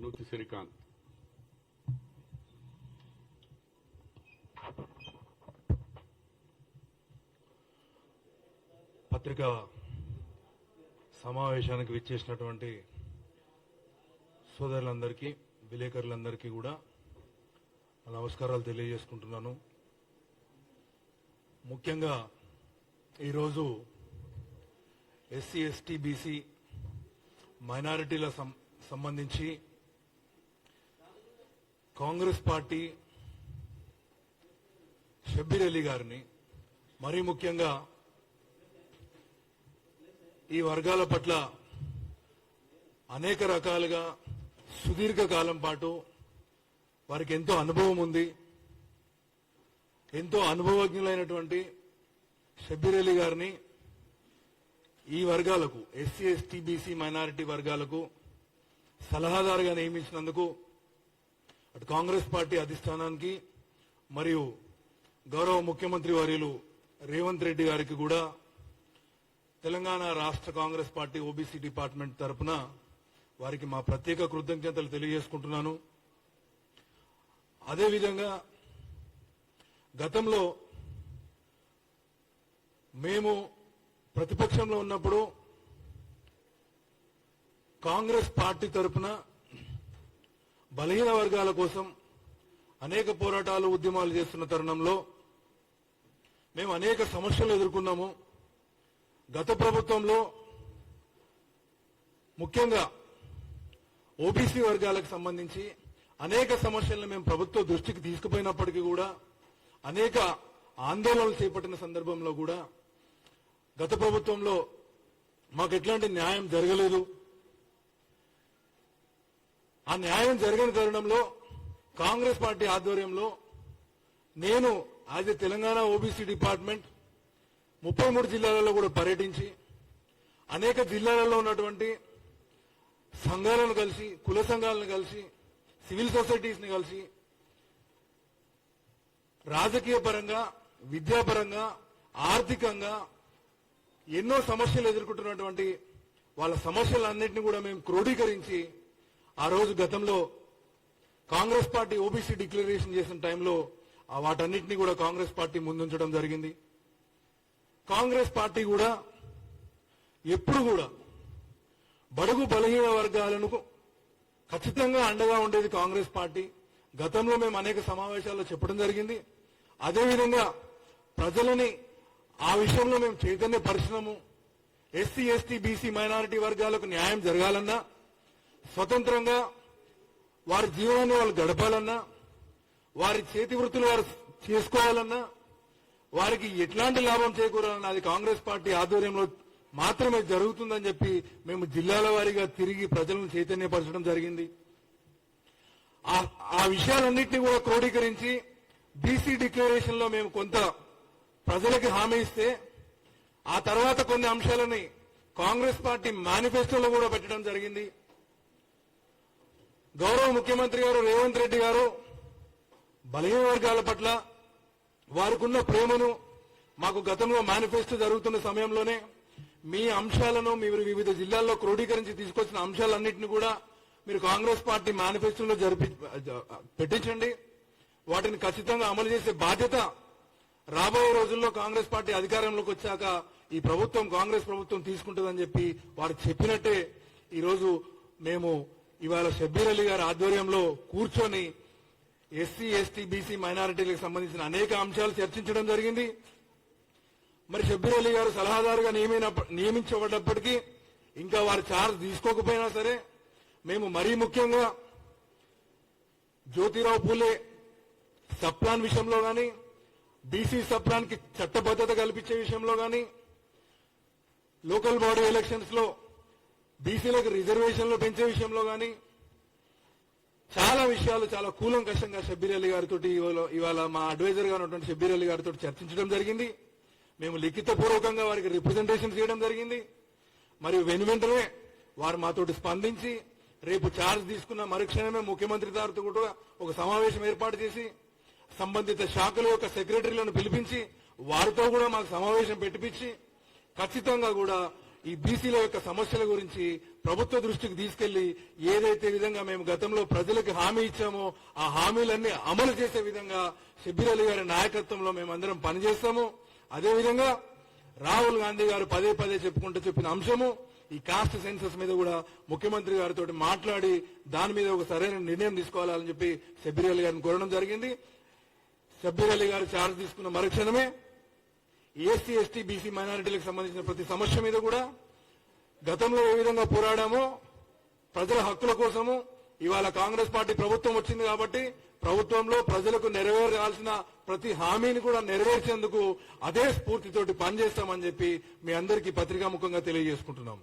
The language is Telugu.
నూతి శ్రీకాంత్. పత్రికా సమావేశానికి విచ్చేసినటువంటి సోదరులందరికీ, విలేకరులందరికీ కూడా నమస్కారాలు తెలియజేసుకుంటున్నాను. ముఖ్యంగా ఈరోజు ఎస్సీ, ఎస్టీ, బీసీ మైనారిటీల సంబంధించి కాంగ్రెస్ పార్టీ షబ్బీర్ అలీ గారిని, మరీ ముఖ్యంగా ఈ వర్గాల పట్ల అనేక రకాలుగా సుదీర్ఘ కాలం పాటు వారికి ఎంతో అనుభవం ఉంది. ఎంతో అనుభవజ్ఞులైనటువంటి షబ్బీర్ అలీ గారిని ఈ వర్గాలకు, ఎస్సీ, ఎస్టీ, బీసీ మైనారిటీ వర్గాలకు సలహాదారుగా నియమించినందుకు అటు కాంగ్రెస్ పార్టీ అధిష్టానానికి మరియు గౌరవ ముఖ్యమంత్రి వర్యులు రేవంత్ రెడ్డి గారికి కూడా తెలంగాణ రాష్ట్ర కాంగ్రెస్ పార్టీ ఓబీసీ డిపార్ట్మెంట్ తరఫున వారికి మా ప్రత్యేక కృతజ్ఞతలు తెలియజేసుకుంటున్నాను. అదేవిధంగా గతంలో మేము ప్రతిపక్షంలో ఉన్నప్పుడు కాంగ్రెస్ పార్టీ తరఫున బలహీన వర్గాల కోసం అనేక పోరాటాలు, ఉద్యమాలు చేస్తున్న తరుణంలో మేము అనేక సమస్యలు ఎదుర్కొన్నాము. గత ప్రభుత్వంలో ముఖ్యంగా ఓబీసీ వర్గాలకు సంబంధించి అనేక సమస్యలను మేము ప్రభుత్వ దృష్టికి తీసుకుపోయినప్పటికీ కూడా, అనేక ఆందోళనలు చేపట్టిన సందర్భంలో కూడా గత ప్రభుత్వంలో మాకు ఎట్లాంటి న్యాయం జరగలేదు. ఆ న్యాయం జరిగిన తరుణంలో కాంగ్రెస్ పార్టీ ఆధ్వర్యంలో నేను as a Telangana OBC department 33 జిల్లాలలో కూడా పర్యటించి అనేక జిల్లాలలో ఉన్నటువంటి సంఘాలను కలిసి, కుల సంఘాలను కలిసి, సివిల్ సొసైటీస్ ని కలిసి రాజకీయ పరంగా, విద్యాపరంగా, ఆర్థికంగా ఎన్నో సమస్యలు ఎదుర్కొంటున్నటువంటి వాళ్ళ సమస్యలన్నింటినీ కూడా మేము క్రోడీకరించి ఆ రోజు గతంలో కాంగ్రెస్ పార్టీ ఓబీసీ డిక్లరేషన్ చేసిన టైంలో వాటన్నిటినీ కూడా కాంగ్రెస్ పార్టీ ముందుంచడం జరిగింది. కాంగ్రెస్ పార్టీ కూడా ఎప్పుడు కూడా బడుగు బలహీన వర్గాలను ఖచ్చితంగా అండగా ఉండేది కాంగ్రెస్ పార్టీ. గతంలో మేము అనేక సమావేశాల్లో చెప్పడం జరిగింది. అదేవిధంగా ప్రజలని ఆ విషయంలో మేము చైతన్యపరిచినాము. ఎస్సీ, ఎస్టీ, బీసీ మైనారిటీ వర్గాలకు న్యాయం జరగాలన్నా, స్వతంత్రంగా వారి జీవనాన్ని వాళ్ళు గడపాలన్నా, వారి చేతి వృత్తులు వారు చేసుకోవాలన్నా, వారికి ఎట్లాంటి లాభం చేకూరాలన్నా అది కాంగ్రెస్ పార్టీ ఆధ్వర్యంలో మాత్రమే జరుగుతుందని చెప్పి మేము జిల్లాల వారీగా తిరిగి ప్రజలను చైతన్యపరచడం జరిగింది. ఆ విషయాలన్నింటినీ కూడా క్రోడీకరించి బీసీ డిక్లరేషన్ లో మేము కొంత ప్రజలకి హామీ ఇస్తే, ఆ తర్వాత కొన్ని అంశాలని కాంగ్రెస్ పార్టీ మేనిఫెస్టోలో కూడా పెట్టడం జరిగింది. గౌరవ ముఖ్యమంత్రి గారు రేవంత్ రెడ్డి గారు బలహీన వర్గాల పట్ల వారికున్న ప్రేమను మాకు గతంలో మేనిఫెస్టో జరుగుతున్న సమయంలోనే మీ అంశాలను మీరు వివిధ జిల్లాల్లో క్రోడీకరించి తీసుకొచ్చిన అంశాలన్నింటినీ కూడా మీరు కాంగ్రెస్ పార్టీ మేనిఫెస్టోలో పెట్టించండి. వాటిని ఖచ్చితంగా అమలు చేసే బాధ్యత రాబోయే రోజుల్లో కాంగ్రెస్ పార్టీ అధికారంలోకి వచ్చాక ఈ ప్రభుత్వం, కాంగ్రెస్ ప్రభుత్వం తీసుకుంటుందని చెప్పి వారు చెప్పినట్టే ఈరోజు మేము ఇవాళ షబ్బీర్ అలీ గారి ఆధ్వర్యంలో కూర్చొని ఎస్సీ, ఎస్టీ, బీసీ మైనారిటీలకు సంబంధించిన అనేక అంశాలు చర్చించడం జరిగింది. మరి షబ్బీర్ అలీ గారు సలహాదారుగా నియమించబడ్డప్పటికీ ఇంకా వారి ఛార్జ్ తీసుకోకపోయినా సరే మేము మరీ ముఖ్యంగా జ్యోతిరావు పూలే సప్లాన్ విషయంలో కానీ, బీసీ సప్లాన్ కి చట్టబద్ధత కల్పించే విషయంలో కానీ, లోకల్ బాడీ ఎలక్షన్స్ లో బీసీలకు రిజర్వేషన్లు పెంచే విషయంలో కానీ చాలా విషయాలు చాలా కూలంకషంగా షబ్బీర్ అలీ గారితో ఇవాళ మా అడ్వైజర్ గా ఉన్నటువంటి షబ్బీర్ అలీ గారితో చర్చించడం జరిగింది. మేము లిఖితపూర్వకంగా వారికి రిప్రజెంటేషన్ చేయడం జరిగింది. మరియు వెనువెంటనే వారు మాతోటి స్పందించి రేపు ఛార్జ్ తీసుకున్న మరుక్షణమే ముఖ్యమంత్రి గారితో కూడా ఒక సమావేశం ఏర్పాటు చేసి సంబంధిత శాఖల యొక్క సెక్రటరీలను పిలిపించి వారితో కూడా మాకు సమావేశం పెట్టించి ఖచ్చితంగా కూడా ఈ బీసీల యొక్క సమస్యల గురించి ప్రభుత్వ దృష్టికి తీసుకెళ్లి ఏదైతే విధంగా మేము గతంలో ప్రజలకు హామీ ఇచ్చామో ఆ హామీలన్నీ అమలు చేసే విధంగా షబ్బీర్ అలీ గారి నాయకత్వంలో మేమందరం పనిచేస్తాము. అదేవిధంగా రాహుల్ గాంధీ గారు పదే పదే చెప్పిన అంశము ఈ కాస్ట్ సెన్సస్ మీద కూడా ముఖ్యమంత్రి గారితో మాట్లాడి దాని మీద ఒక సరైన నిర్ణయం తీసుకోవాలని చెప్పి షబ్బీర్ అలీ గారిని కోరడం జరిగింది. షబ్బీర్ అలీ గారు ఛార్జ్ తీసుకున్న మరుక్షణమే ఎస్సీ ఎస్టీ బీసీ మైనారిటీలకు సంబంధించిన ప్రతి సమస్య మీద కూడా గతంలో ఏ విధంగా పోరాడామో ప్రజల హక్కుల కోసము ఇవాళ కాంగ్రెస్ పార్టీ ప్రభుత్వం వచ్చింది కాబట్టి ప్రభుత్వంలో ప్రజలకు నెరవేరాల్సిన ప్రతి హామీని కూడా నెరవేర్చేందుకు అదే స్ఫూర్తితోటి పనిచేస్తామని చెప్పి మీ అందరికీ పత్రికాముఖంగా తెలియజేసుకుంటున్నాము.